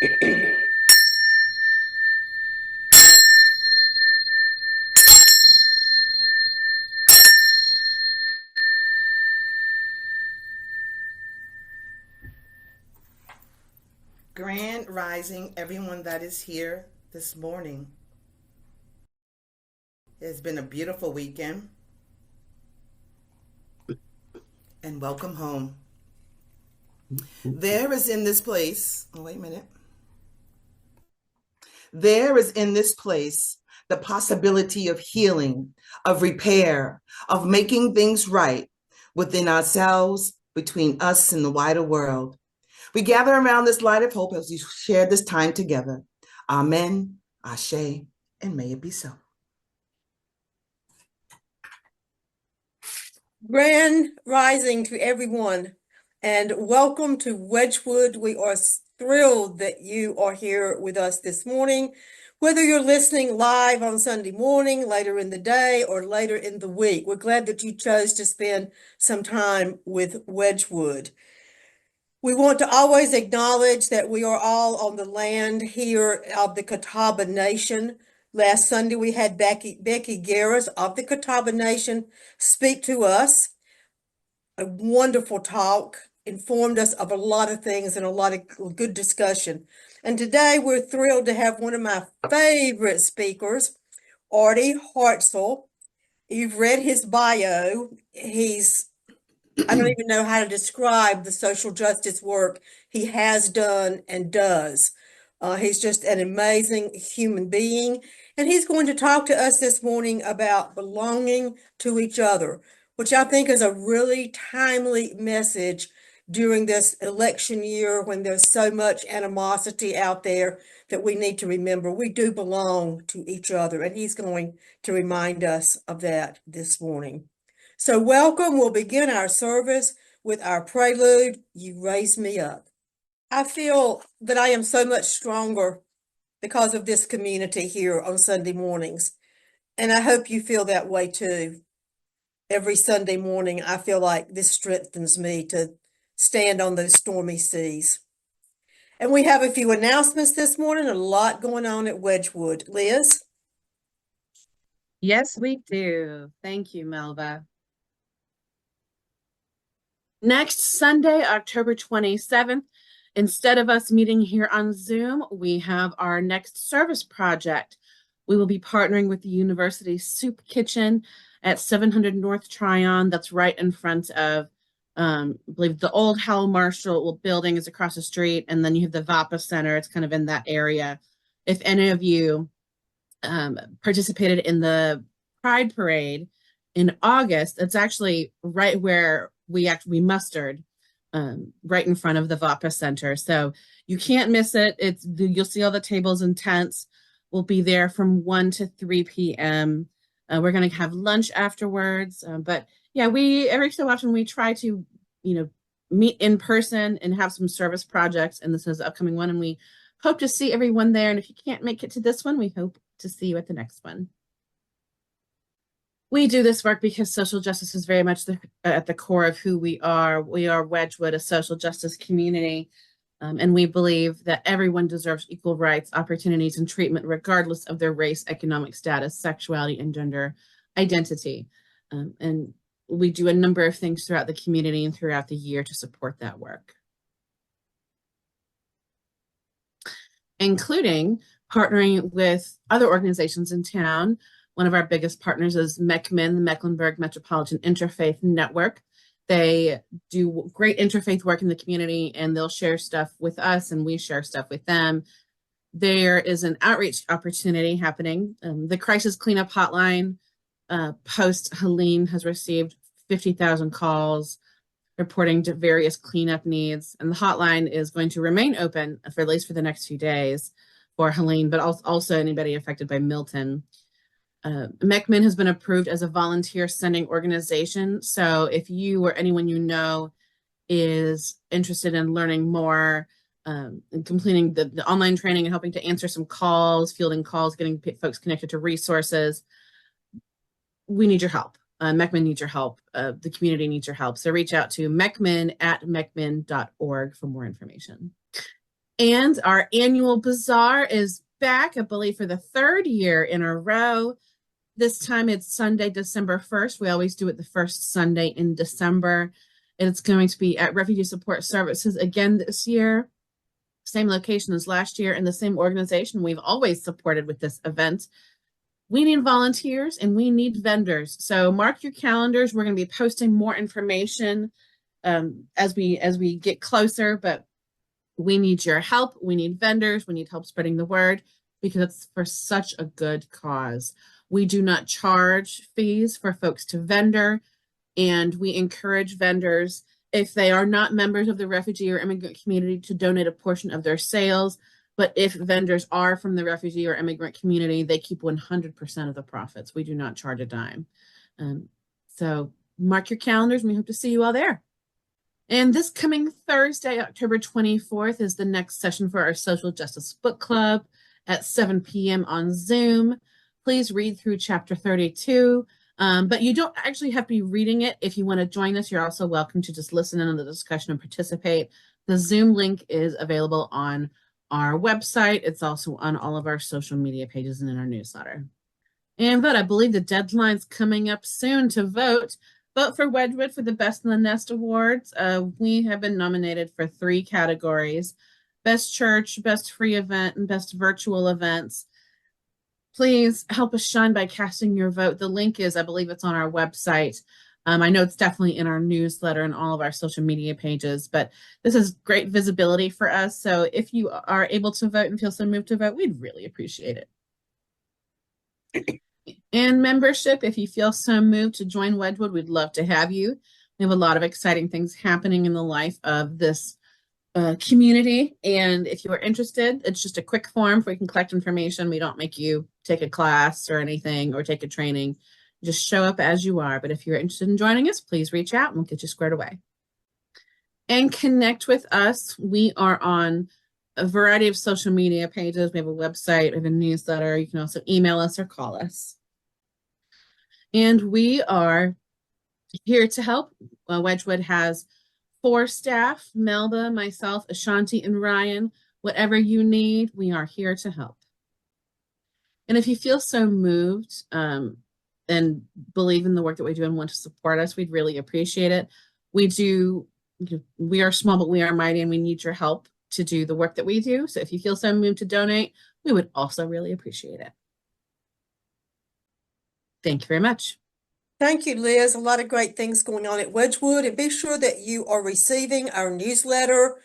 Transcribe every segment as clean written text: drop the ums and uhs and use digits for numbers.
Grand Rising, everyone that is here this morning. It's been a beautiful weekend, and welcome home. There is in this place, oh, wait a minute. There is in this place the possibility of healing, of repair, of making things right within ourselves, between us and the wider world. We gather around this light of hope as we share this time together. Amen, Ashe, and may it be so. Grand Rising to everyone, and welcome to Wedgewood. We are thrilled that you are here with us this morning, whether you're listening live on Sunday morning, later in the day, or later in the week. We're glad that you chose to spend some time with Wedgewood. We want to always acknowledge that we are all on the land here of the Catawba Nation. Last Sunday, we had Becky Garris of the Catawba Nation speak to us. A wonderful talk, informed us of a lot of things and a lot of good discussion. And today, we're thrilled to have one of my favorite speakers, Artie Hartsell. You've read his bio. I don't even know how to describe the social justice work he has done and does. He's just an amazing human being. And he's going to talk to us this morning about belonging to each other, which I think is a really timely message during this election year when there's so much animosity out there that we need to remember we do belong to each other. And he's going to remind us of that this morning. So welcome. We'll begin our service with our prelude, You Raise Me Up. I feel that I am so much stronger because of this community here on Sunday mornings. And I hope you feel that way too. Every Sunday morning, I feel like this strengthens me to stand on those stormy seas. And we have a few announcements this morning, a lot going on at Wedgewood. Liz? Yes, we do. Thank you, Melva. Next Sunday, October 27th, instead of us meeting here on Zoom, we have our next service project. We will be partnering with the University Soup Kitchen at 700 North Tryon. That's right in front of, I believe, the old Hal Marshall building is across the street, and then you have the VAPA Center. It's kind of in that area. If any of you participated in the Pride Parade in August, it's actually right where we mustered right in front of the VAPA Center. So you can't miss it. You'll see all the tables and tents. We'll be there from 1 to 3 p.m. We're going to have lunch afterwards. But yeah, every so often we try to, meet in person and have some service projects. And this is the upcoming one. And we hope to see everyone there. And if you can't make it to this one, we hope to see you at the next one. We do this work because social justice is very much at the core of who we are. We are Wedgewood, a social justice community, and we believe that everyone deserves equal rights, opportunities, and treatment regardless of their race, economic status, sexuality, and gender identity. And we do a number of things throughout the community and throughout the year to support that work, including partnering with other organizations in town. One of our biggest partners is MECMIN, the Mecklenburg Metropolitan Interfaith Network. They do great interfaith work in the community, and they'll share stuff with us, and we share stuff with them. There is an outreach opportunity happening. The Crisis Cleanup Hotline, post Helene, has received 50,000 calls reporting to various cleanup needs, and the hotline is going to remain open for at least for the next few days for Helene, but also anybody affected by Milton. MECMIN has been approved as a volunteer sending organization. So if you or anyone you know is interested in learning more and completing the online training and helping to answer some calls, fielding calls, getting folks connected to resources, we need your help. MECMIN needs your help. The community needs your help. So reach out to MECMIN@mecmin.org for more information. And our annual bazaar is back, I believe, for the third year in a row. This time it's Sunday, December 1st. We always do it the first Sunday in December. It's going to be at Refugee Support Services again this year. Same location as last year and the same organization we've always supported with this event. We need volunteers and we need vendors. So mark your calendars. We're going to be posting more information as we get closer, but we need your help. We need vendors. We need help spreading the word because it's for such a good cause. We do not charge fees for folks to vendor, and we encourage vendors, if they are not members of the refugee or immigrant community, to donate a portion of their sales. But if vendors are from the refugee or immigrant community, they keep 100% of the profits. We do not charge a dime. So mark your calendars, and we hope to see you all there. And this coming Thursday, October 24th, is the next session for our Social Justice Book Club at 7 p.m. on Zoom. Please read through chapter 32, but you don't actually have to be reading it. If you want to join us, you're also welcome to just listen in on the discussion and participate. The Zoom link is available on our website. It's also on all of our social media pages and in our newsletter. And vote, I believe the deadline's coming up soon to vote. Vote for Wedgewood for the Best in the Nest Awards. We have been nominated for 3 categories: Best Church, Best Free Event, and Best Virtual Events. Please help us shine by casting your vote. The link is, I believe it's on our website. I know it's definitely in our newsletter and all of our social media pages, but this is great visibility for us. So if you are able to vote and feel so moved to vote, we'd really appreciate it. And membership, if you feel so moved to join Wedgewood, we'd love to have you. We have a lot of exciting things happening in the life of this community. And if you are interested, it's just a quick form where you can collect information. We don't make you take a class or anything or take a training. Just show up as you are. But if you're interested in joining us, please reach out and we'll get you squared away. And connect with us. We are on a variety of social media pages. We have a website, we have a newsletter. You can also email us or call us. And we are here to help. Wedgewood has 4 staff: Melba, myself, Ashanti, and Ryan. Whatever you need, we are here to help. And if you feel so moved and believe in the work that we do and want to support us, we'd really appreciate it. We are small, but we are mighty, and we need your help to do the work that we do. So if you feel so moved to donate, we would also really appreciate it. Thank you very much. Thank you, Liz. A lot of great things going on at Wedgewood, and be sure that you are receiving our newsletter.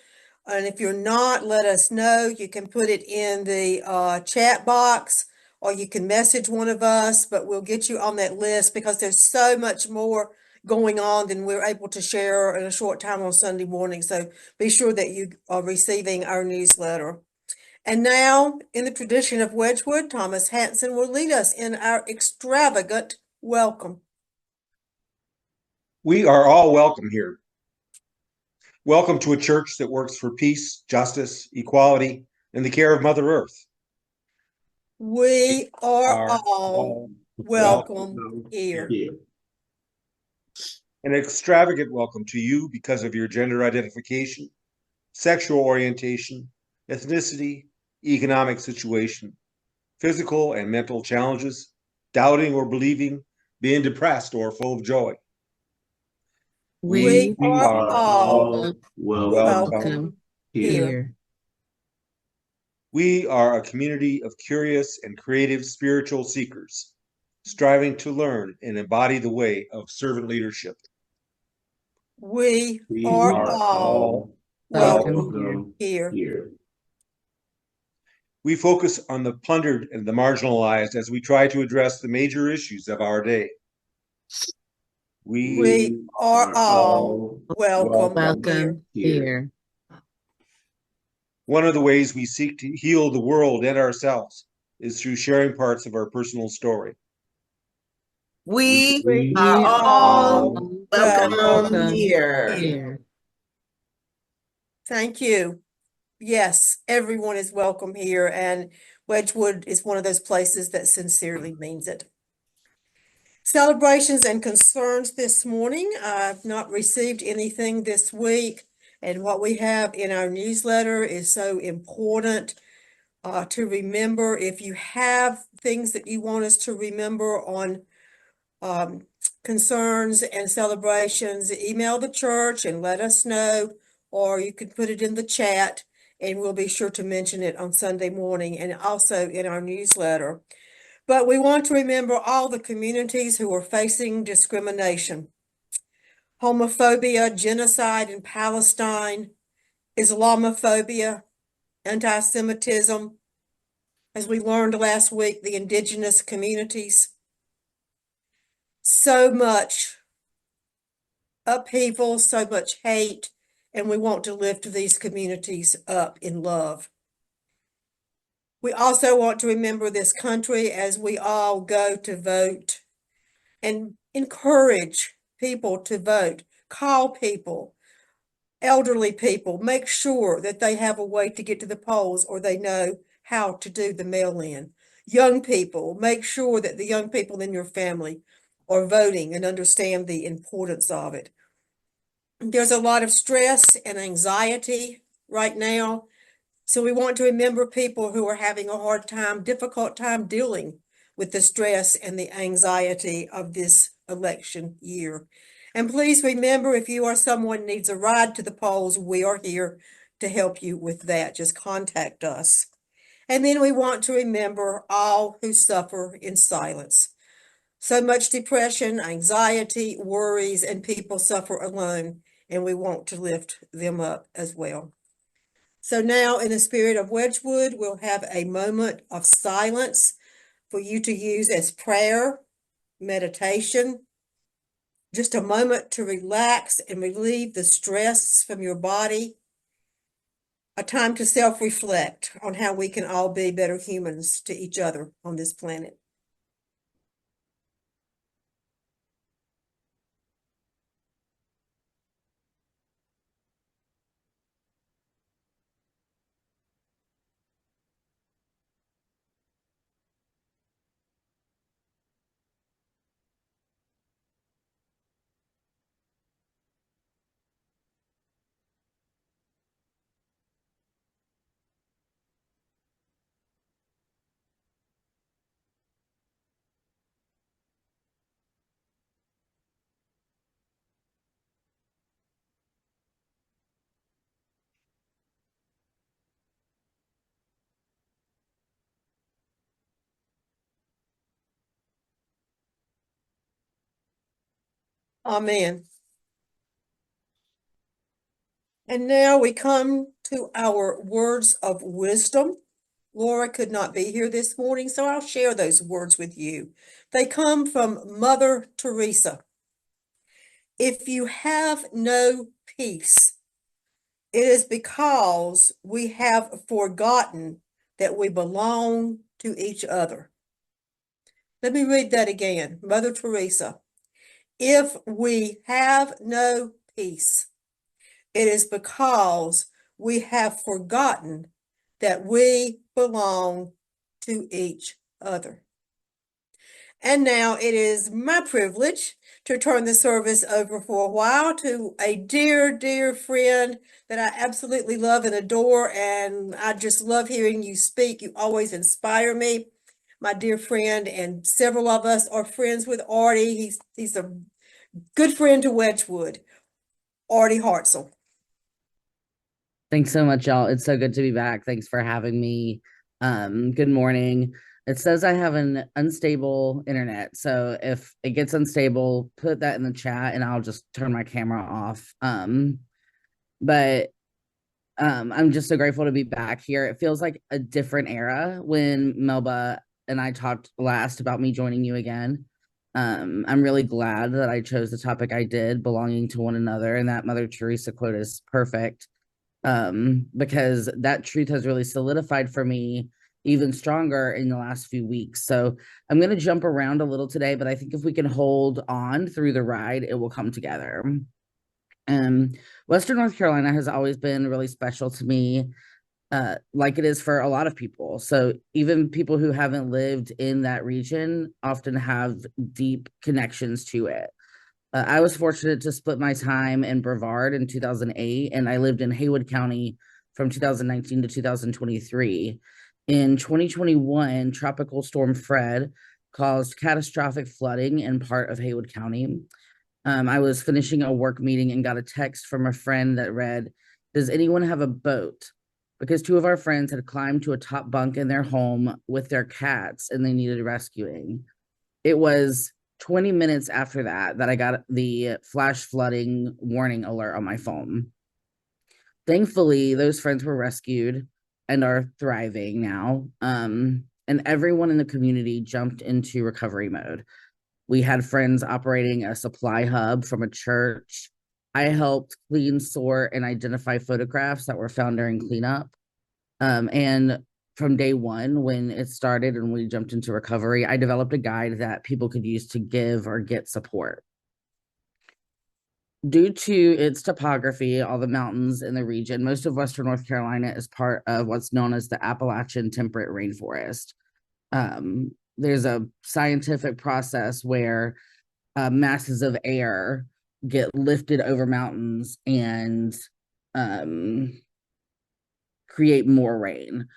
And if you're not, let us know. You can put it in the chat box, or you can message one of us, but we'll get you on that list because there's so much more going on than we're able to share in a short time on Sunday morning. So be sure that you are receiving our newsletter. And now, in the tradition of Wedgewood, Thomas Hanson will lead us in our extravagant welcome. We are all welcome here. Welcome to a church that works for peace, justice, equality, and the care of Mother Earth. We are all welcome here. An extravagant welcome to you because of your gender identification, sexual orientation, ethnicity, economic situation, physical and mental challenges, doubting or believing, being depressed or full of joy. We are all welcome here. We are a community of curious and creative spiritual seekers, striving to learn and embody the way of servant leadership. We are all welcome here. We focus on the plundered and the marginalized as we try to address the major issues of our day. We are all welcome here. One of the ways we seek to heal the world and ourselves is through sharing parts of our personal story. We are all welcome here. Thank you. Yes, everyone is welcome here, and Wedgewood is one of those places that sincerely means it. Celebrations and concerns this morning. I've not received anything this week. And what we have in our newsletter is so important to remember. If you have things that you want us to remember on concerns and celebrations, email the church and let us know, or you can put it in the chat and we'll be sure to mention it on Sunday morning and also in our newsletter. But we want to remember all the communities who are facing discrimination, homophobia, genocide in Palestine, Islamophobia, anti-Semitism, as we learned last week, the indigenous communities. So much upheaval, so much hate, and we want to lift these communities up in love. We also want to remember this country as we all go to vote and encourage people to vote, call people, elderly people, make sure that they have a way to get to the polls or they know how to do the mail-in. Young people, make sure that the young people in your family are voting and understand the importance of it. There's a lot of stress and anxiety right now. So we want to remember people who are having a hard time, difficult time dealing with the stress and the anxiety of this election year. And please remember, if you or someone needs a ride to the polls, we are here to help you with that. Just contact us. And then we want to remember all who suffer in silence. So much depression, anxiety, worries, and people suffer alone, and we want to lift them up as well. So now, in the spirit of Wedgewood, we'll have a moment of silence for you to use as prayer, meditation, just a moment to relax and relieve the stress from your body, a time to self-reflect on how we can all be better humans to each other on this planet. Amen. And now we come to our words of wisdom. Laura could not be here this morning, so I'll share those words with you. They come from Mother Teresa. If you have no peace, it is because we have forgotten that we belong to each other. Let me read that again. Mother Teresa. If we have no peace, it is because we have forgotten that we belong to each other. And now it is my privilege to turn the service over for a while to a dear, dear friend that I absolutely love and adore, and I just love hearing you speak. You always inspire me. My dear friend, and several of us are friends with Artie. He's a good friend to Wedgewood. Artie Hartsell. Thanks so much, y'all. It's so good to be back. Thanks for having me. Good morning. It says I have an unstable internet. So if it gets unstable, put that in the chat and I'll just turn my camera off. But I'm just so grateful to be back here. It feels like a different era when Melba and I talked last about me joining you again. I'm really glad that I chose the topic I did, belonging to one another, and that Mother Teresa quote is perfect. Because that truth has really solidified for me even stronger in the last few weeks. So I'm going to jump around a little today, but I think if we can hold on through the ride, it will come together. Western North Carolina has always been really special to me, like it is for a lot of people. So even people who haven't lived in that region often have deep connections to it. I was fortunate to split my time in Brevard in 2008, and I lived in Haywood County from 2019 to 2023. In 2021, Tropical Storm Fred caused catastrophic flooding in part of Haywood County. I was finishing a work meeting and got a text from a friend that read, "Does anyone have a boat?" Because two of our friends had climbed to a top bunk in their home with their cats and they needed rescuing. It was 20 minutes after that I got the flash flooding warning alert on my phone. Thankfully, those friends were rescued and are thriving now. And everyone in the community jumped into recovery mode. We had friends operating a supply hub from a church. I helped clean, sort, and identify photographs that were found during cleanup. And from day one, when it started and we jumped into recovery, I developed a guide that people could use to give or get support. Due to its topography, all the mountains in the region, most of Western North Carolina is part of what's known as the Appalachian Temperate Rainforest. There's a scientific process where masses of air get lifted over mountains and create more rain.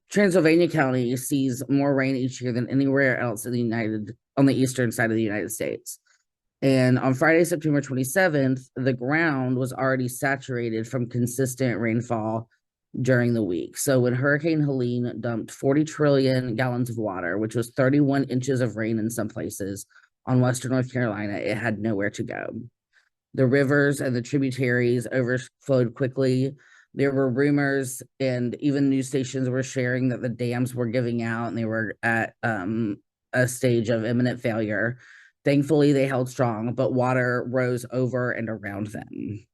Transylvania County sees more rain each year than anywhere else in on the eastern side of the United States. And on Friday, September 27th, the ground was already saturated from consistent rainfall during the week. So when Hurricane Helene dumped 40 trillion gallons of water, which was 31 inches of rain in some places on Western North Carolina, it had nowhere to go. The rivers and the tributaries overflowed quickly. There were rumors and even news stations were sharing that the dams were giving out and they were at a stage of imminent failure. Thankfully, they held strong, but water rose over and around them.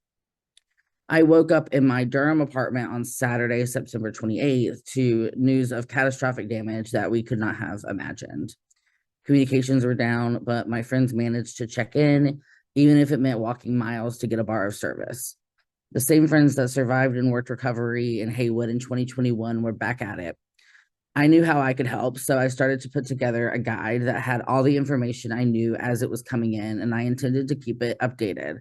I woke up in my Durham apartment on Saturday, September 28th, to news of catastrophic damage that we could not have imagined. Communications were down, but my friends managed to check in, even if it meant walking miles to get a bar of service. The same friends that survived and worked recovery in Haywood in 2021 were back at it. I knew how I could help, so I started to put together a guide that had all the information I knew as it was coming in, and I intended to keep it updated.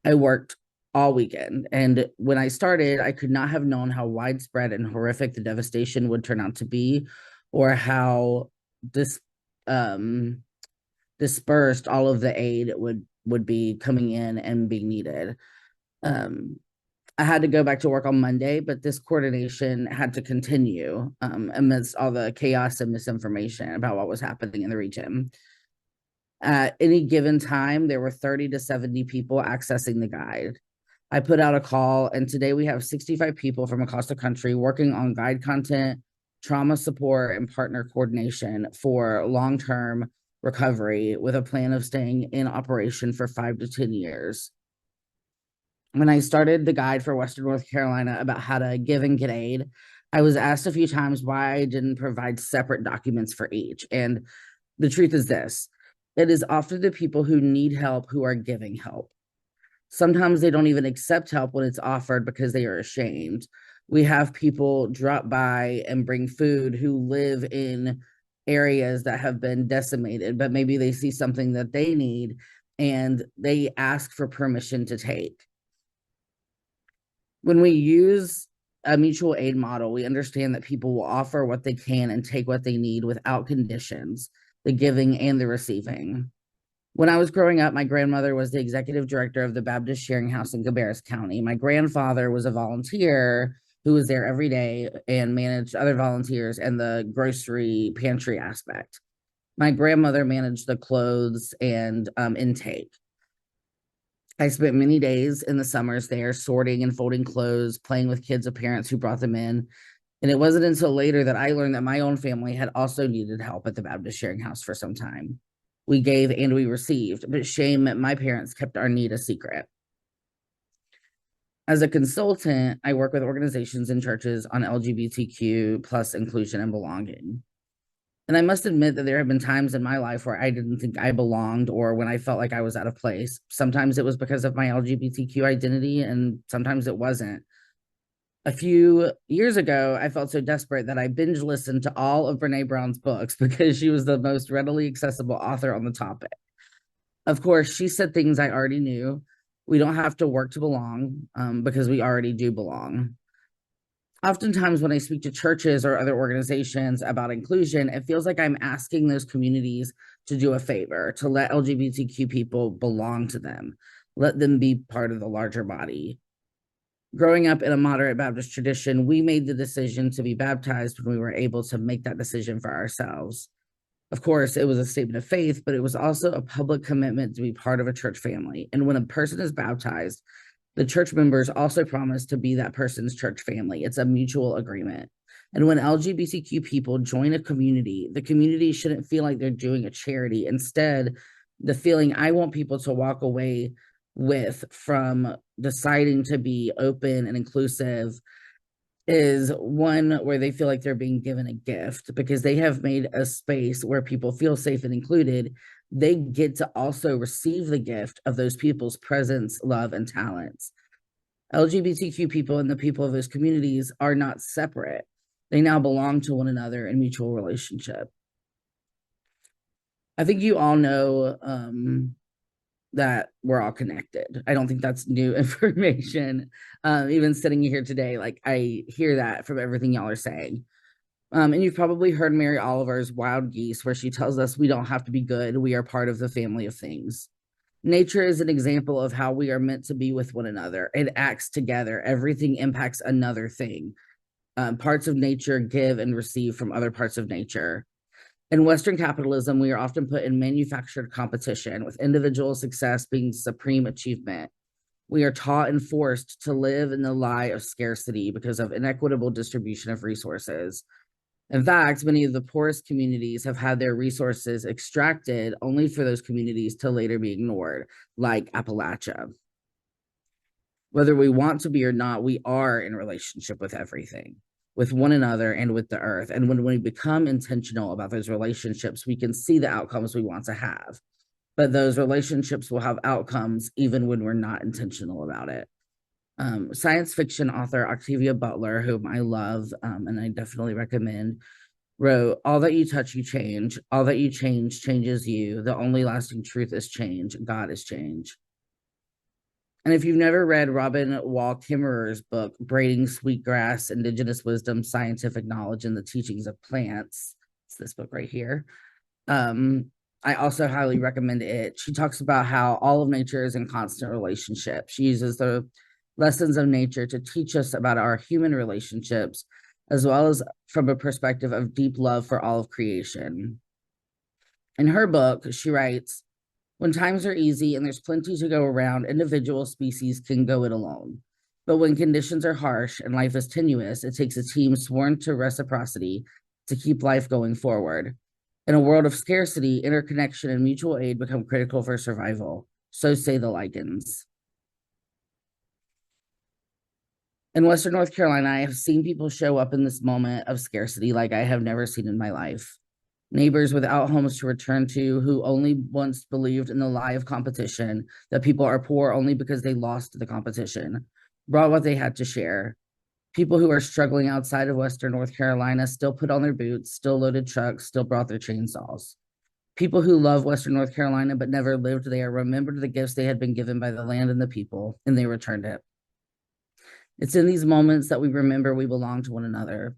I worked all weekend, and when I started, I could not have known how widespread and horrific the devastation would turn out to be, or how dispersed all of the aid would be coming in and being needed. I had to go back to work on Monday, but this coordination had to continue amidst all the chaos and misinformation about what was happening in the region. At any given time, there were 30 to 70 people accessing the guide. I put out a call, and today we have 65 people from across the country working on guide content, trauma support, and partner coordination for long-term recovery with a plan of staying in operation for 5 to 10 years. When I started the guide for Western North Carolina about how to give and get aid, I was asked a few times why I didn't provide separate documents for each. And the truth is this: it is often the people who need help who are giving help. Sometimes they don't even accept help when it's offered because they are ashamed. We have people drop by and bring food who live in areas that have been decimated, but maybe they see something that they need and they ask for permission to take. When we use a mutual aid model, we understand that people will offer what they can and take what they need without conditions, the giving and the receiving. When I was growing up, my grandmother was the executive director of the Baptist Sharing House in Cabarrus County. My grandfather was a volunteer who was there every day and managed other volunteers and the grocery pantry aspect. My grandmother managed the clothes and intake. I spent many days in the summers there sorting and folding clothes, playing with kids of parents who brought them in. And it wasn't until later that I learned that my own family had also needed help at the Baptist Sharing House for some time. We gave and we received, but shame meant my parents kept our need a secret. As a consultant, I work with organizations and churches on LGBTQ plus inclusion and belonging. And I must admit that there have been times in my life where I didn't think I belonged or when I felt like I was out of place. Sometimes it was because of my LGBTQ identity, and sometimes it wasn't. A few years ago, I felt so desperate that I binge listened to all of Brene Brown's books because she was the most readily accessible author on the topic. Of course, she said things I already knew. We don't have to work to belong, because we already do belong. Oftentimes, when I speak to churches or other organizations about inclusion, it feels like I'm asking those communities to do a favor, to let LGBTQ people belong to them, let them be part of the larger body. Growing up in a moderate Baptist tradition, we made the decision to be baptized when we were able to make that decision for ourselves. Of course, it was a statement of faith, but it was also a public commitment to be part of a church family. And when a person is baptized, the church members also promise to be that person's church family. It's a mutual agreement. And when LGBTQ people join a community, the community shouldn't feel like they're doing a charity. Instead, the feeling I want people to walk away with from deciding to be open and inclusive is one where they feel like they're being given a gift because they have made a space where people feel safe and included. They get to also receive the gift of those people's presence, love, and talents. LGBTQ people and the people of those communities are not separate. They now belong to one another in mutual relationship. I think you all know that we're all connected. I don't think that's new information. Even sitting here today, like I hear that from everything y'all are saying. And you've probably heard Mary Oliver's Wild Geese, where she tells us we don't have to be good. We are part of the family of things. Nature is an example of how we are meant to be with one another. It acts together. Everything impacts another thing. Parts of nature give and receive from other parts of nature. In Western capitalism, we are often put in manufactured competition, with individual success being supreme achievement. We are taught and forced to live in the lie of scarcity because of inequitable distribution of resources. In fact, many of the poorest communities have had their resources extracted only for those communities to later be ignored, like Appalachia. Whether we want to be or not, we are in relationship with everything, with one another and with the earth. And when we become intentional about those relationships, we can see the outcomes we want to have. But those relationships will have outcomes even when we're not intentional about it. Science fiction author Octavia Butler, whom I love and I definitely recommend, wrote, "All that you touch, you change. All that you change changes you. The only lasting truth is change. God is change." And if you've never read Robin Wall Kimmerer's book, Braiding Sweetgrass, Indigenous Wisdom, Scientific Knowledge, and the Teachings of Plants, it's this book right here. I also highly recommend it. She talks about how all of nature is in constant relationship. She uses the lessons of nature to teach us about our human relationships, as well as from a perspective of deep love for all of creation. In her book, she writes, "When times are easy and there's plenty to go around, individual species can go it alone. But when conditions are harsh and life is tenuous, it takes a team sworn to reciprocity to keep life going forward. In a world of scarcity, interconnection and mutual aid become critical for survival. So say the lichens." In Western North Carolina, I have seen people show up in this moment of scarcity like I have never seen in my life. Neighbors without homes to return to, who only once believed in the lie of competition, that people are poor only because they lost the competition, brought what they had to share. People who are struggling outside of Western North Carolina still put on their boots, still loaded trucks, still brought their chainsaws. People who love Western North Carolina but never lived there remembered the gifts they had been given by the land and the people, and they returned it. It's in these moments that we remember we belong to one another,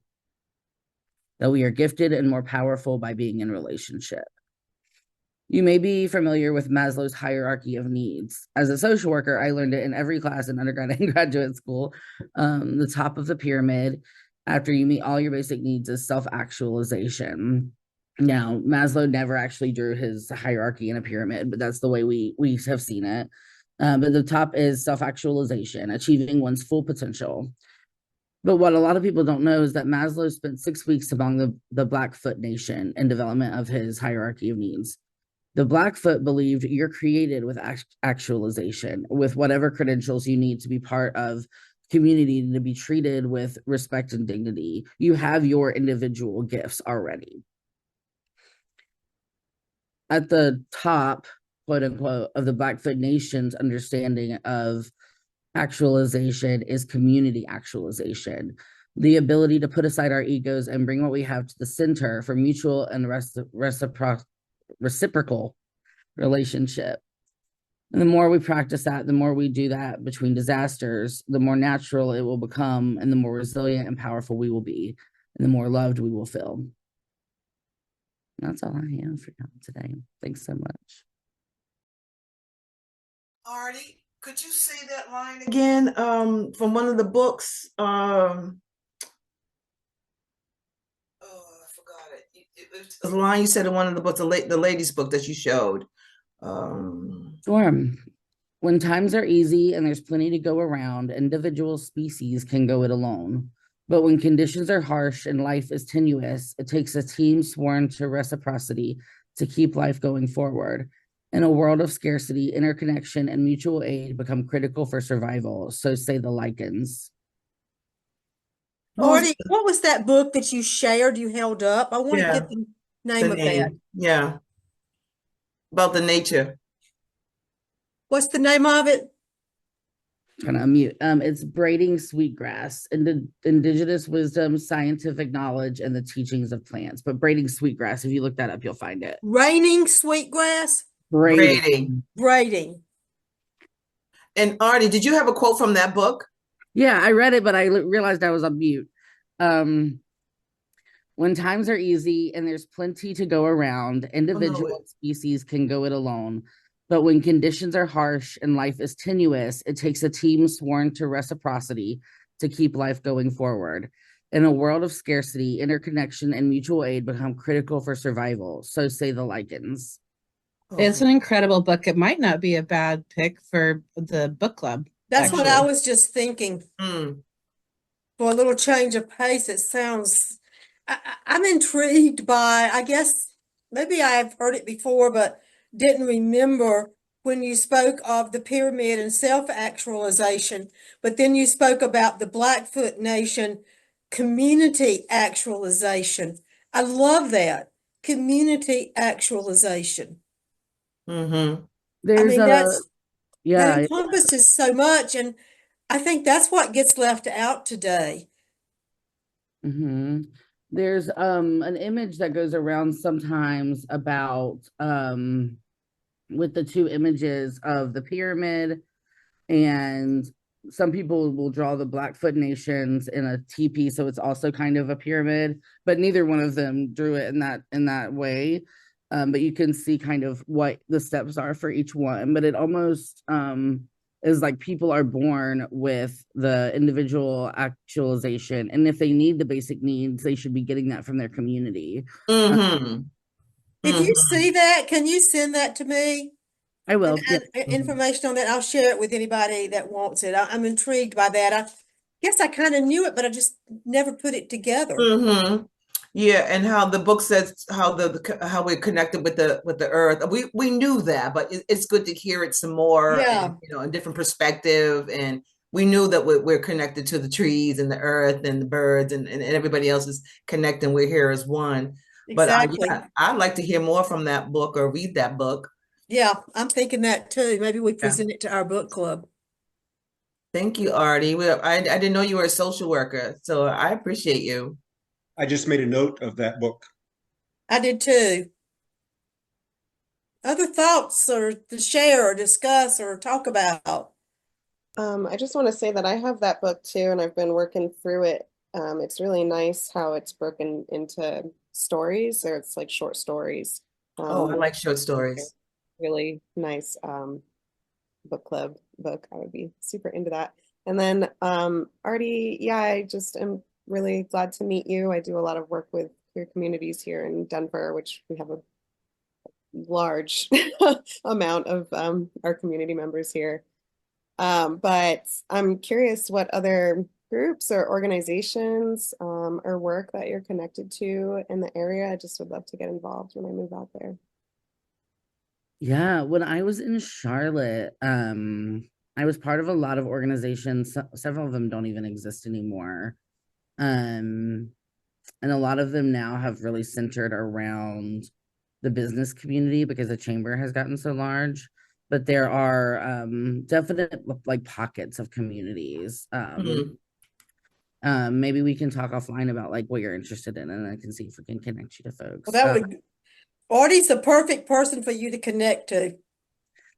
that we are gifted and more powerful by being in relationship. You may be familiar with Maslow's hierarchy of needs. As a social worker, I learned it in every class in undergrad and graduate school. The top of the pyramid, after you meet all your basic needs, is self-actualization. Now, Maslow never actually drew his hierarchy in a pyramid, but that's the way we have seen it. But the top is self-actualization, achieving one's full potential. But what a lot of people don't know is that Maslow spent 6 weeks among the Blackfoot Nation in development of his hierarchy of needs. The Blackfoot believed you're created with actualization, with whatever credentials you need to be part of community, to be treated with respect and dignity. You have your individual gifts already. At the top, quote unquote, of the Blackfoot Nation's understanding of actualization is community actualization, the ability to put aside our egos and bring what we have to the center for mutual and reciprocal relationship. And the more we practice that, the more we do that between disasters, the more natural it will become, and the more resilient and powerful we will be, and the more loved we will feel. And that's all I have for y'all today. Thanks so much. Artie, could you say that line again from one of the books? Oh, I forgot it. It was a line you said in one of the books, the ladies' book that you showed. Sure. When times are easy and there's plenty to go around, individual species can go it alone. But when conditions are harsh and life is tenuous, it takes a team sworn to reciprocity to keep life going forward. In a world of scarcity, interconnection and mutual aid become critical for survival. So say the lichens. Artie, what was that book that you shared, you held up? I want to Yeah, get the name of that. Yeah, about the nature. What's the name of it? Kind of unmute. It's Braiding Sweetgrass, Indigenous Wisdom, Scientific Knowledge, and the Teachings of Plants. But Braiding Sweetgrass, if you look that up, you'll find it. Raining Sweetgrass? Braiding. Braiding. And Artie, did you have a quote from that book? Yeah, I read it, but I realized I was on mute. When times are easy and there's plenty to go around, individual species can go it alone. But when conditions are harsh and life is tenuous, it takes a team sworn to reciprocity to keep life going forward. In a world of scarcity, interconnection and mutual aid become critical for survival. So say the lichens. It's an incredible book. It might not be a bad pick for the book club. That's what I was just thinking. For a little change of pace, it sounds, I'm intrigued by, I guess, maybe I've heard it before, but didn't remember when you spoke of the pyramid and self-actualization, but then you spoke about the Blackfoot Nation community actualization. I love that. Community actualization. There's that yeah, encompasses so much, and I think that's what gets left out today. There's an image that goes around sometimes about with the two images of the pyramid, and some people will draw the Blackfoot Nations in a teepee, so it's also kind of a pyramid, but neither one of them drew it in that way. But you can see kind of what the steps are for each one, but it almost is like people are born with the individual actualization, and if they need the basic needs, they should be getting that from their community. If you see that, can you send that to me? I will. Information on that. I'll share it with anybody that wants it. I'm intrigued by that. I guess I kind of knew it, but I just never put it together. Yeah, and how the book says how how we're connected with the earth. We knew that, but it's good to hear it some more. Yeah. And, a different perspective. And we knew that we're connected to the trees and the earth and the birds and everybody else is connected. We're here as one. Exactly. But I'd like to hear more from that book or read that book. Yeah, I'm thinking that too. Maybe we present it to our book club. Thank you, Artie. I didn't know you were a social worker, so I appreciate you. I just made a note of that book. I did too. Other thoughts or to share or discuss or talk about? I just want to say that I have that book too, and I've been working through it. It's really nice how it's broken into stories, or it's like short stories. I like short stories. Really nice book club book. I would be super into that. And then Artie, yeah, I just am really glad to meet you. I do a lot of work with queer communities here in Denver, which we have a large amount of our community members here. But I'm curious what other groups or organizations or work that you're connected to in the area. I just would love to get involved when I move out there. Yeah, when I was in Charlotte, I was part of a lot of organizations. Several of them don't even exist anymore. And a lot of them now have really centered around the business community because the chamber has gotten so large. But there are definite like pockets of communities. Maybe we can talk offline about like what you're interested in, and I can see if we can connect you to folks. Well, Artie's the perfect person for you to connect to.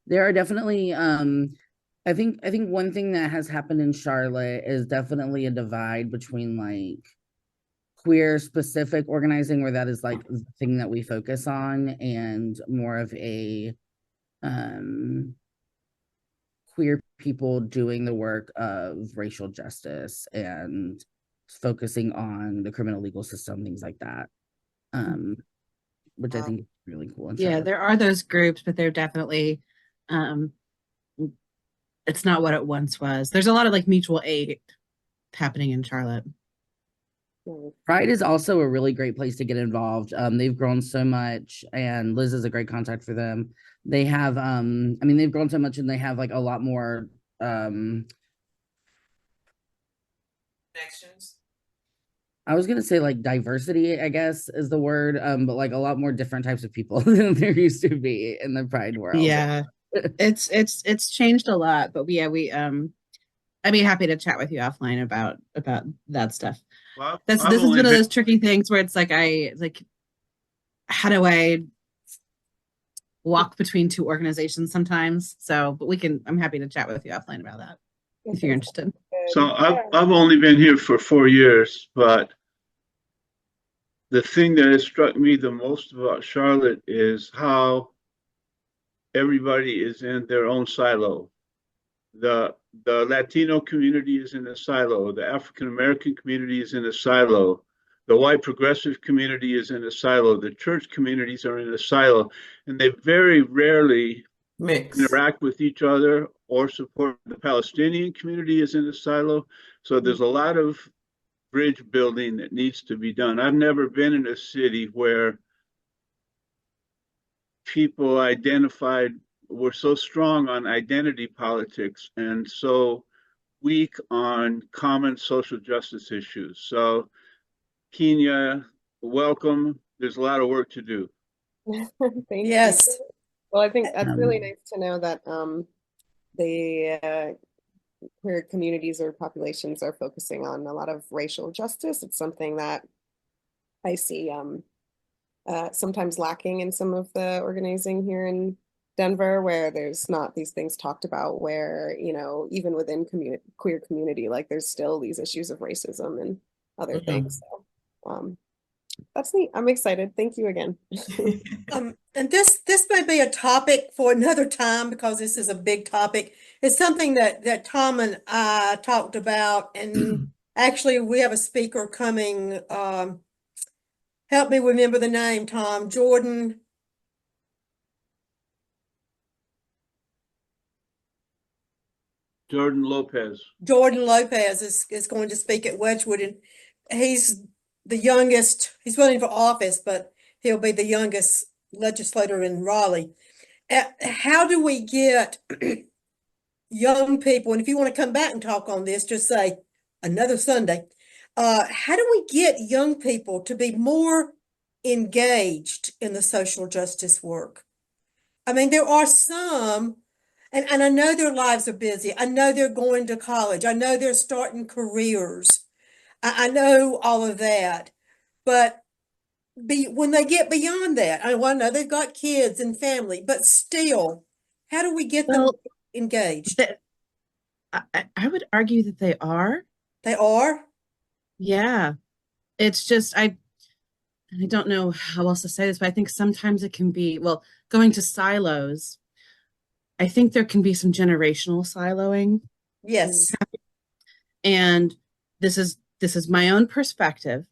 There are definitely I think one thing that has happened in Charlotte is definitely a divide between like queer specific organizing, where that is like the thing that we focus on, and more of a queer people doing the work of racial justice and focusing on the criminal legal system, things like that. Which I think is really cool. Yeah, there are those groups, but they're definitely it's not what it once was. There's a lot of like mutual aid happening in Charlotte. Pride is also a really great place to get involved. They've grown so much, and Liz is a great contact for them. They have, I mean, they've grown so much, and they have like a lot more Connections. I was gonna say like diversity, I guess is the word, but like a lot more different types of people than there used to be in the Pride world. Yeah, it's changed a lot, but yeah, I'd be happy to chat with you offline about that stuff. Well, This is one of those tricky things where it's like how do I walk between two organizations sometimes? So, but I'm happy to chat with you offline about that if you're interested. So I've only been here for 4 years, but the thing that has struck me the most about Charlotte is how everybody is in their own silo. The Latino community is in a silo. The African American community is in a silo. The white progressive community is in a silo. The church communities are in a silo, and they very rarely interact with each other or support. The Palestinian community is in a silo. So there's a lot of bridge building that needs to be done. I've never been in a city where people were so strong on identity politics and so weak on common social justice issues. So Kenya, welcome. There's a lot of work to do. Thank Yes. you. Well, I think that's really nice to know that the queer communities or populations are focusing on a lot of racial justice. It's something that I see sometimes lacking in some of the organizing here in Denver, where there's not these things talked about, where, you know, even within queer community, like there's still these issues of racism and other things. So that's neat. I'm excited. Thank you again. And this may be a topic for another time because this is a big topic. It's something that Tom and I talked about, and actually we have a speaker coming. Help me remember the name, Tom. Jordan Lopez. Jordan Lopez is going to speak at Wedgewood, and he's the youngest. He's running for office, but he'll be the youngest legislator in Raleigh. How do we get young people, and if you want to come back and talk on this, just say another Sunday. How do we get young people to be more engaged in the social justice work? I mean, there are some, and I know their lives are busy. I know they're going to college. I know they're starting careers. I know all of that. But when they get beyond that, I know they've got kids and family, but still, how do we get them engaged? I would argue that they are. They are? Yeah. It's just, I don't know how else to say this, but I think sometimes it can be, well, going to silos, I think there can be some generational siloing. Yes. And this is my own perspective,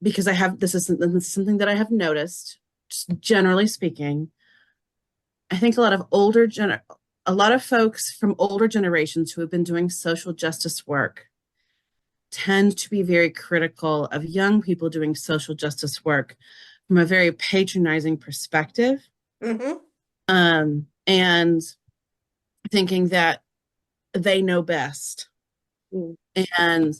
because this is something that I have noticed, just generally speaking. I think a lot of folks from older generations who have been doing social justice work tend to be very critical of young people doing social justice work from a very patronizing perspective. And thinking that they know best. And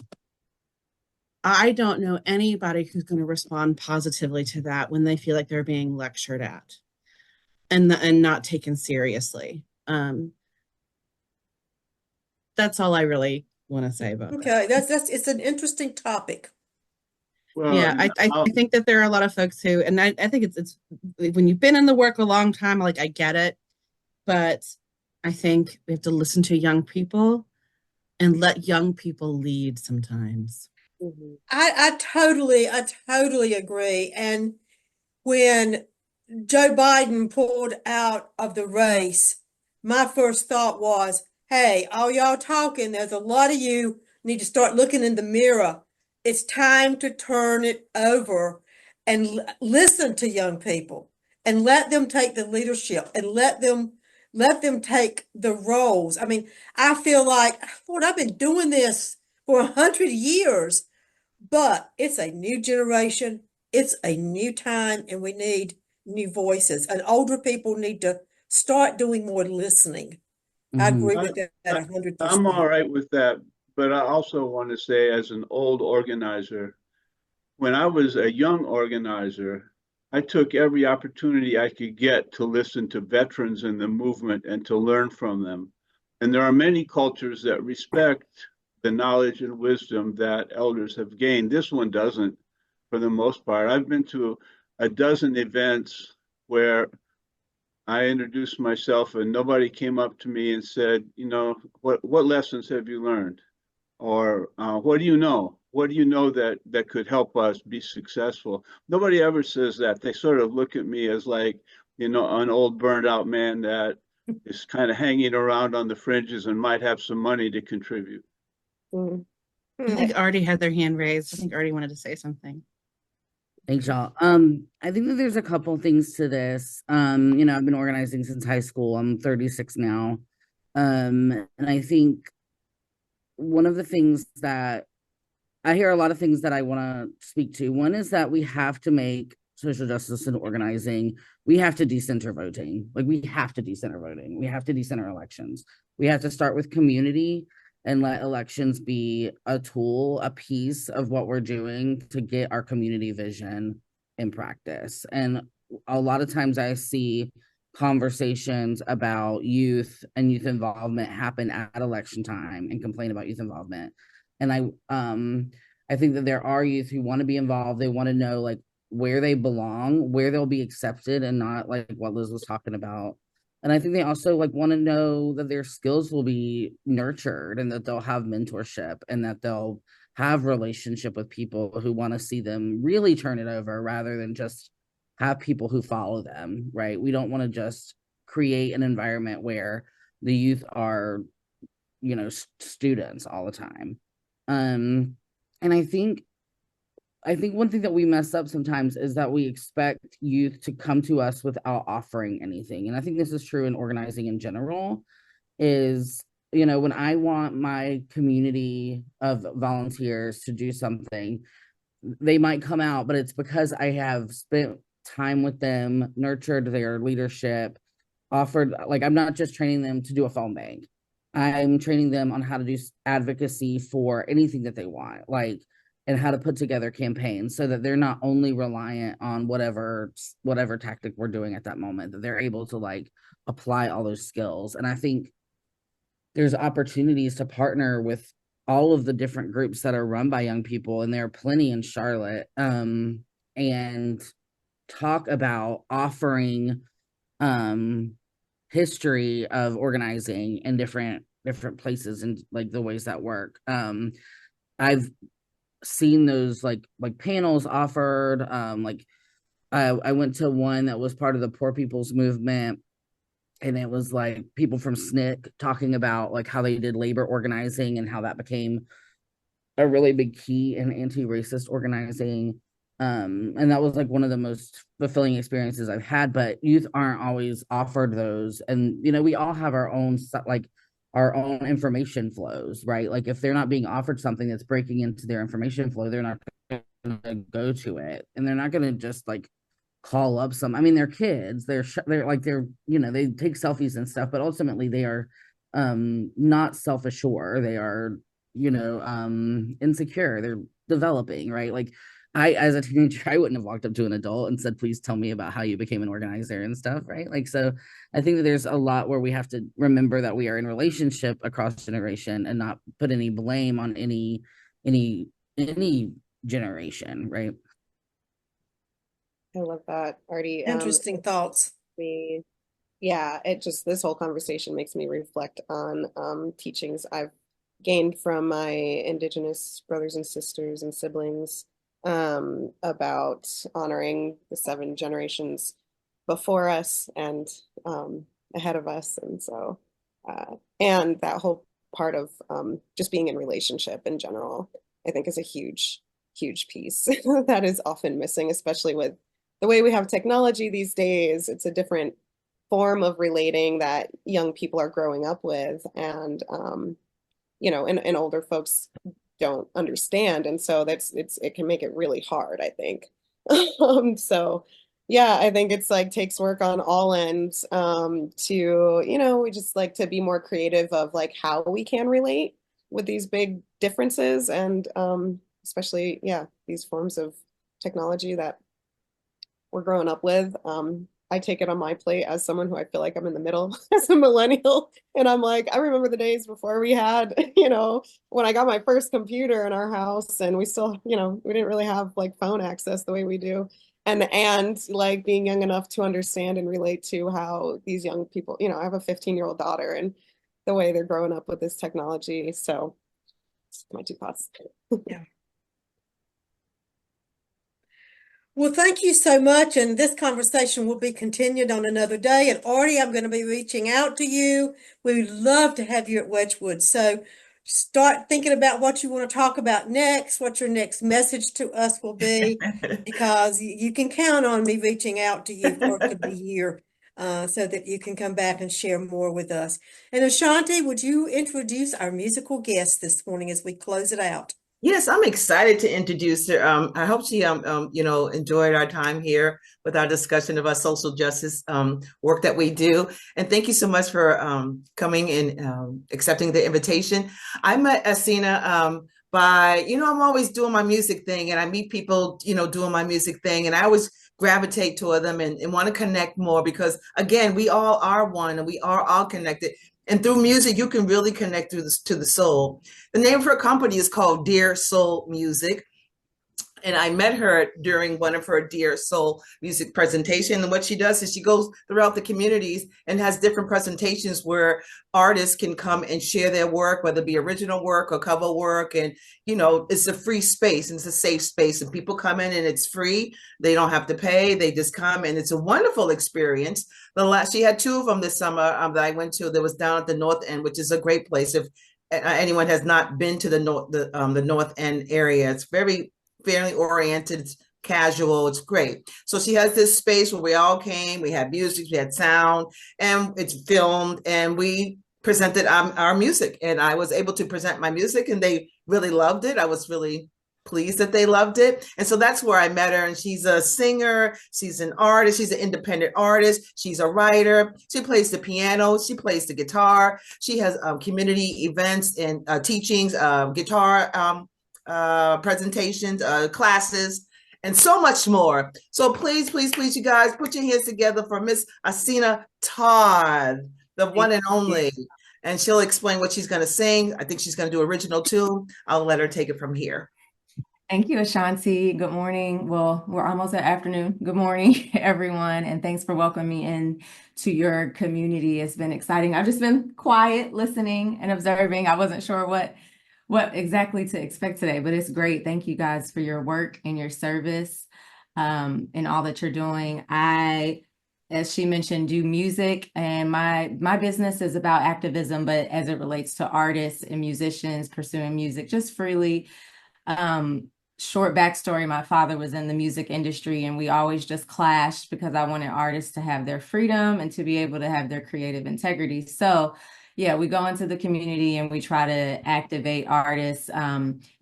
I don't know anybody who's going to respond positively to that when they feel like they're being lectured at and not taken seriously. That's all I really want to say about that. It's an interesting topic. Well, yeah, I think that there are a lot of folks who, and I think it's when you've been in the work a long time, like I get it. but I think we have to listen to young people and let young people lead sometimes. Mhm. I totally agree. And when Joe Biden pulled out of the race, my first thought was, hey, all y'all talking, there's a lot of you need to start looking in the mirror. It's time to turn it over and listen to young people and let them take the leadership and let them take the roles. I mean, I feel like, Lord, I've been doing this for 100 years, but it's a new generation, it's a new time, and we need new voices. And older people need to start doing more listening. I Mhm. agree with that I, 100%. I'm all right with that, but I also want to say, as an old organizer, when I was a young organizer, I took every opportunity I could get to listen to veterans in the movement and to learn from them. And there are many cultures that respect the knowledge and wisdom that elders have gained. This one doesn't, for the most part. I've been to a dozen events where I introduced myself and nobody came up to me and said, you know, what lessons have you learned? Or what do you know? What do you know that could help us be successful? Nobody ever says that. They sort of look at me as like, you know, an old burned out man that is kind of hanging around on the fringes and might have some money to contribute. Mhm. I think Artie had their hand raised. I think Artie wanted to say something. Thanks, y'all. I think that there's a couple things to this. I've been organizing since high school. I'm 36 now. And I think one of the things that I hear a lot of things that I want to speak to. One is that we have to make social justice and organizing, we have to decenter voting. Like, we have to decenter voting. We have to decenter elections. We have to start with community and let elections be a tool, a piece of what we're doing to get our community vision in practice. And a lot of times I see conversations about youth and youth involvement happen at election time and complain about youth involvement. And I think that there are youth who want to be involved. They want to know like where they belong, where they'll be accepted, and not like what Liz was talking about. And I think they also like want to know that their skills will be nurtured and that they'll have mentorship and that they'll have relationship with people who want to see them really turn it over rather than just have people who follow them, right? We don't want to just create an environment where the youth are, students all the time. And I think one thing that we mess up sometimes is that we expect youth to come to us without offering anything. And I think this is true in organizing in general, is, when I want my community of volunteers to do something, they might come out, but it's because I have spent time with them, nurtured their leadership, offered, like, I'm not just training them to do a phone bank. I'm training them on how to do advocacy for anything that they want, like, and how to put together campaigns so that they're not only reliant on whatever tactic we're doing at that moment, that they're able to like apply all those skills. And I think there's opportunities to partner with all of the different groups that are run by young people, and there are plenty in Charlotte, and talk about offering history of organizing in different places and like the ways that work. I've seen those like panels offered. I went to one that was part of the Poor People's Movement, and it was like people from SNCC talking about like how they did labor organizing and how that became a really big key in anti-racist organizing. And that was like one of the most fulfilling experiences I've had. But youth aren't always offered those, and we all have our own information flows, right? Like, if they're not being offered something that's breaking into their information flow, they're not going to go to it, and they're not going to just like call up some. I mean, they're kids. They're they take selfies and stuff, but ultimately they are not self-assured. They are insecure. They're developing, right? Like, as a teenager, I wouldn't have walked up to an adult and said, please tell me about how you became an organizer and stuff, right? Like, so I think that there's a lot where we have to remember that we are in relationship across generation and not put any blame on any generation, right? I love that, Artie. Interesting thoughts. We yeah, it just, this whole conversation makes me reflect on teachings I've gained from my Indigenous brothers and sisters and siblings about honoring the 7 generations before us and ahead of us. And so, and that whole part of just being in relationship in general, I think is a huge, huge piece that is often missing, especially with the way we have technology these days. It's a different form of relating that young people are growing up with, and and older folks don't understand, and so it can make it really hard, I think. So yeah, I think it's like takes work on all ends to, we just like to be more creative of like how we can relate with these big differences, and especially, yeah, these forms of technology that we're growing up with. I take it on my plate as someone who I feel like I'm in the middle as a millennial. And I'm like, I remember the days before we had, when I got my first computer in our house, and we still, we didn't really have like phone access the way we do. And like being young enough to understand and relate to how these young people, I have a 15-year-old daughter, and the way they're growing up with this technology. So my 2 thoughts. Yeah. Well, thank you so much. And this conversation will be continued on another day. And Artie, I'm going to be reaching out to you. We would love to have you at Wedgewood. So start thinking about what you want to talk about next, what your next message to us will be, because you can count on me reaching out to you for the year so that you can come back and share more with us. And Ashanti, would you introduce our musical guest this morning as we close it out? Yes, I'm excited to introduce her. I hope she, enjoyed our time here with our discussion of our social justice work that we do. And thank you so much for coming and accepting the invitation. I met Arsena by, I'm always doing my music thing, and I meet people, doing my music thing, and I always gravitate toward them and want to connect more, because again, we all are one, and we are all connected. And through music, you can really connect to the soul. The name of her company is called Dear Soul Music. And I met her during one of her Dear Soul music presentation. And what she does is she goes throughout the communities and has different presentations where artists can come and share their work, whether it be original work or cover work. And, it's a free space, and it's a safe space, and people come in and it's free. They don't have to pay. They just come, and it's a wonderful experience. She had 2 of them this summer that I went to. That was down at the North End, which is a great place. If anyone has not been to the North End area, it's very family oriented, it's casual, it's great. So she has this space where we all came, we had music, we had sound, and it's filmed, and we presented our music, and I was able to present my music, and they really loved it. I was really pleased that they loved it. And so that's where I met her. And she's a singer, she's an artist, she's an independent artist, she's a writer, she plays the piano, she plays the guitar, she has community events and teachings, guitar presentations, classes, and so much more. So please, please, please, you guys, put your hands together for Miss Arsena Todd, the one and only. And she'll explain what she's going to sing. I think she's going to do original too. I'll let her take it from here. Thank you, Ashanti. Good morning. Well, we're almost at afternoon. Good morning, everyone. And thanks for welcoming me in to your community. It's been exciting. I've just been quiet, listening and observing. I wasn't sure what exactly to expect today, but it's great. Thank you guys for your work and your service and all that you're doing. I, as she mentioned, do music, and my business is about activism, but as it relates to artists and musicians pursuing music just freely. Short backstory, my father was in the music industry, and we always just clashed because I wanted artists to have their freedom and to be able to have their creative integrity. So yeah, we go into the community and we try to activate artists,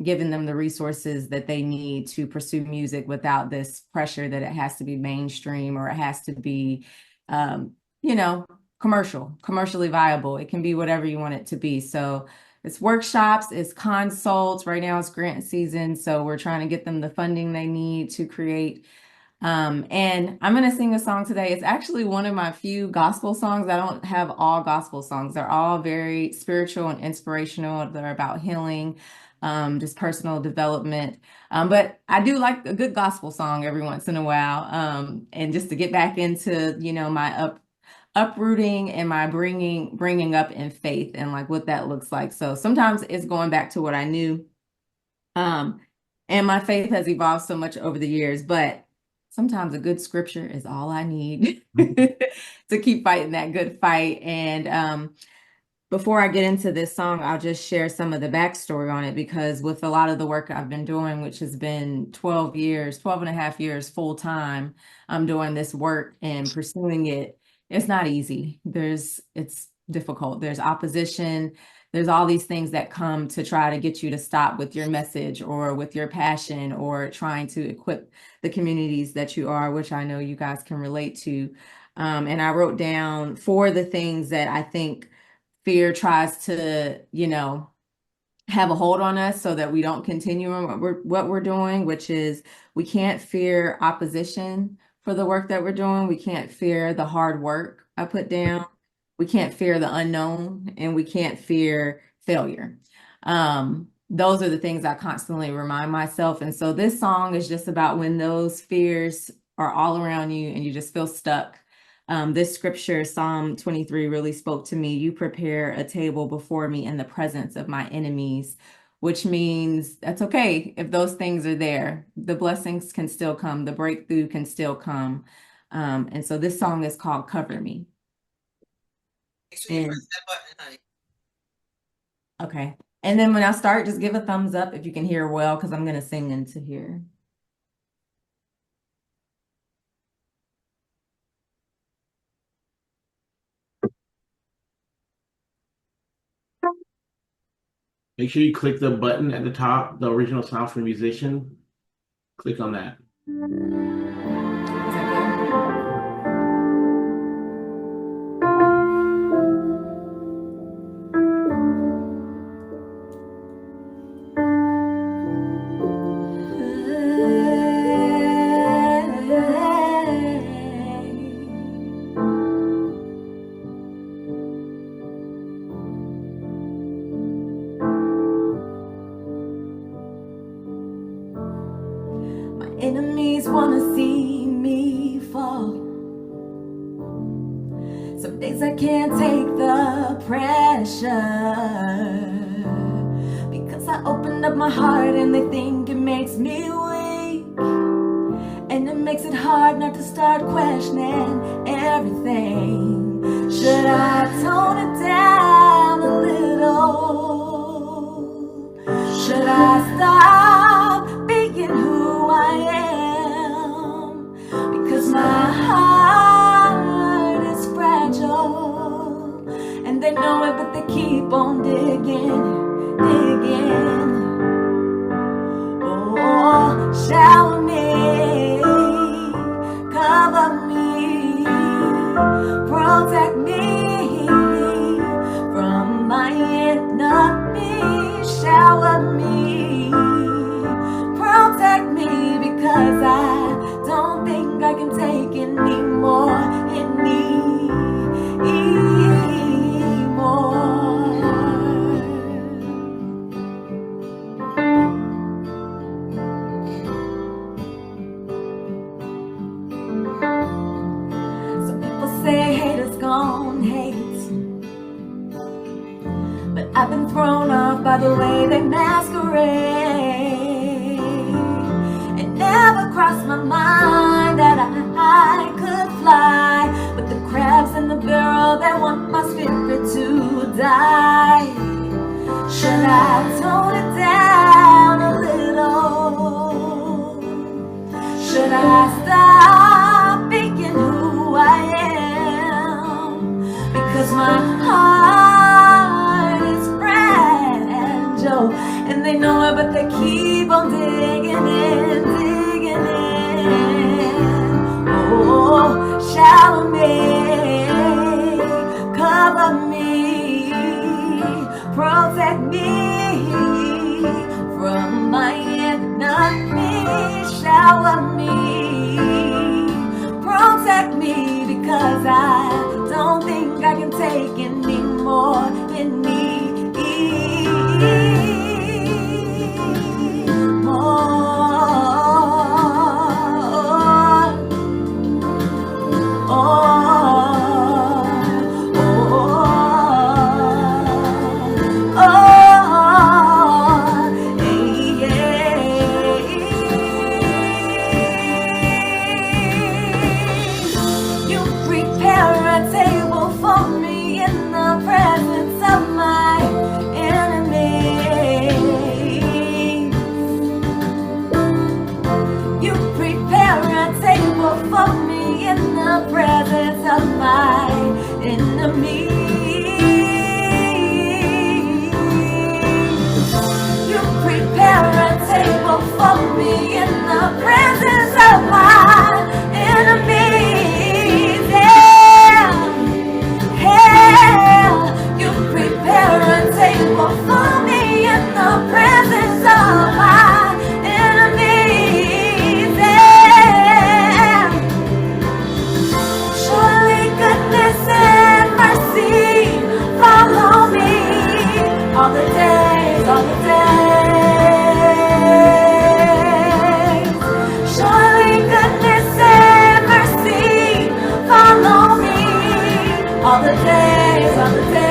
giving them the resources that they need to pursue music without this pressure that it has to be mainstream or it has to be, commercially viable. It can be whatever you want it to be. So it's workshops, it's consults. Right now it's grant season, so we're trying to get them the funding they need to create. And I'm going to sing a song today. It's actually one of my few gospel songs. I don't have all gospel songs. They're all very spiritual and inspirational. They're about healing, just personal development. But I do like a good gospel song every once in a while. And just to get back into, uprooting and my bringing up in faith and like what that looks like. So sometimes it's going back to what I knew. And my faith has evolved so much over the years, but sometimes a good scripture is all I need to keep fighting that good fight. And before I get into this song, I'll just share some of the backstory on it, because with a lot of the work I've been doing, which has been 12 and a half years full time, I'm doing this work and pursuing it. It's not easy. It's difficult. There's opposition. There's all these things that come to try to get you to stop with your message or with your passion or trying to equip the communities that you are, which I know you guys can relate to. And I wrote down 4 of the things that I think fear tries to, have a hold on us so that we don't continue what we're doing, which is we can't fear opposition for the work that we're doing. We can't fear the hard work I put down. We can't fear the unknown, and we can't fear failure. Those are the things I constantly remind myself. And so this song is just about when those fears are all around you and you just feel stuck. This scripture, Psalm 23, really spoke to me. You prepare a table before me in the presence of my enemies, which means that's okay if those things are there. The blessings can still come. The breakthrough can still come. And so this song is called Cover Me. And, okay. And then when I start, just give a thumbs up if you can hear well, because I'm going to sing into here. Make sure you click the button at the top, the original sound for musician. Click on that. Enemies wanna see me fall. Some days I can't take the pressure, because I opened up my heart and they think it makes me weak, and it makes it hard not to start questioning everything. Should I tone it down a little? Should I stop being who I am? Because my heart is fragile, and they know it, but they keep on digging. Oh, shower me, cover me, protect me from my enemies. Shower me, protect me, because I don't think I can take any more, Some people say haters gon' hate, but I've been thrown off by the way they masquerade. It never crossed my mind that I could fly, but the crabs in the barrel, they want my spirit to die. Should I tone it down a little? Should I stop being who I am? Because my heart is fragile, and they know it, but they keep on digging in. Oh, shower me, cover me, protect me from my enemies. Shower me, protect me, because I don't think I can take any more all the days, all the days. Surely goodness and mercy follow me all the days, all the days.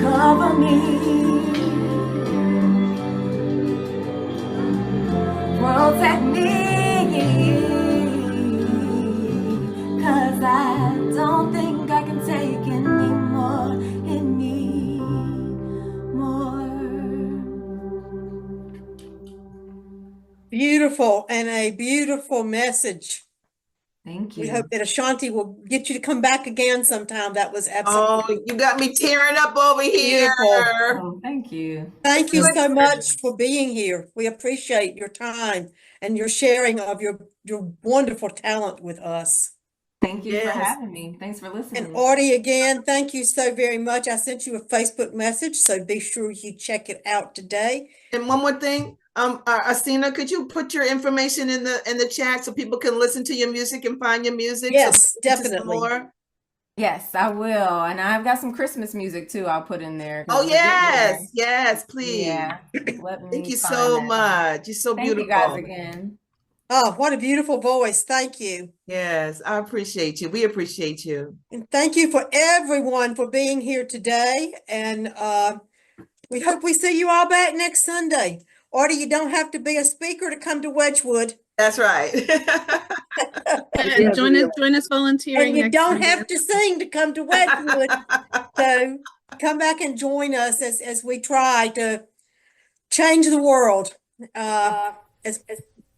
Cover me, protect me, 'cause I don't think I can take anymore. Beautiful, and a beautiful message. Thank We you. hope that Ashanti will get you to come back again sometime. That was absolutely Oh, you got me tearing up over here. beautiful. Oh, thank you. Thank you Good. so much for being here. We appreciate your time and your sharing of your wonderful talent with us. Thank you for Yes. having me. Thanks for listening. And Artie, again, thank you so very much. I sent you a Facebook message, so be sure you check it out today. And one more thing, Arsena, could you put your information in the chat so people can listen to your music and find your music? Yes, So listen to some definitely. more? Yes, I will. And I've got some Christmas music too I'll put in there. 'cause Oh, we're getting yes, there. yes, please. Yeah. Let Thank me you find so that. much. You're so Thank you beautiful. guys again. Oh, what a beautiful voice. Thank you. Yes, I appreciate you. We appreciate you. And thank you for everyone for being here today. And we hope we see you all back next Sunday. Artie, you don't have to be a speaker to come to Wedgewood. That's right. And join us volunteering And you next don't Sunday. have to sing to come to Wedgewood. So come back and join us as we try to change the world as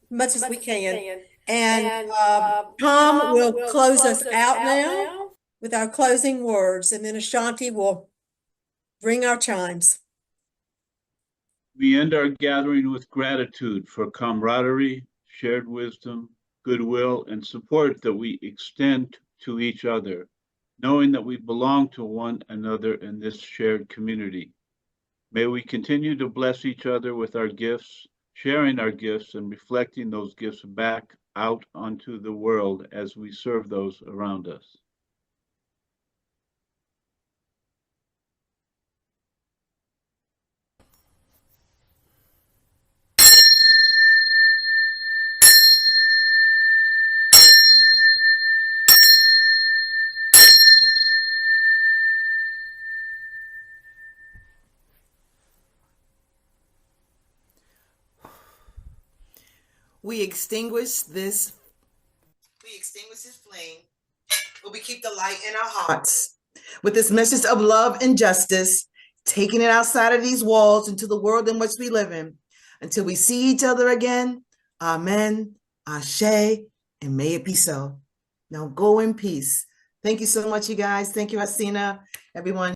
much as we can. And Tom will close us out now with our closing words, and then Ashanti will ring our chimes. We end our gathering with gratitude for camaraderie, shared wisdom, goodwill, and support that we extend to each other, knowing that we belong to one another in this shared community. May we continue to bless each other with our gifts, sharing our gifts and reflecting those gifts back out onto the world as we serve those around us. We extinguish this flame, but we keep the light in our hearts with this message of love and justice, taking it outside of these walls into the world in which we live in. Until we see each other again, amen, ashe, and may it be so. Now go in peace. Thank you so much, you guys. Thank you, Arsena, everyone.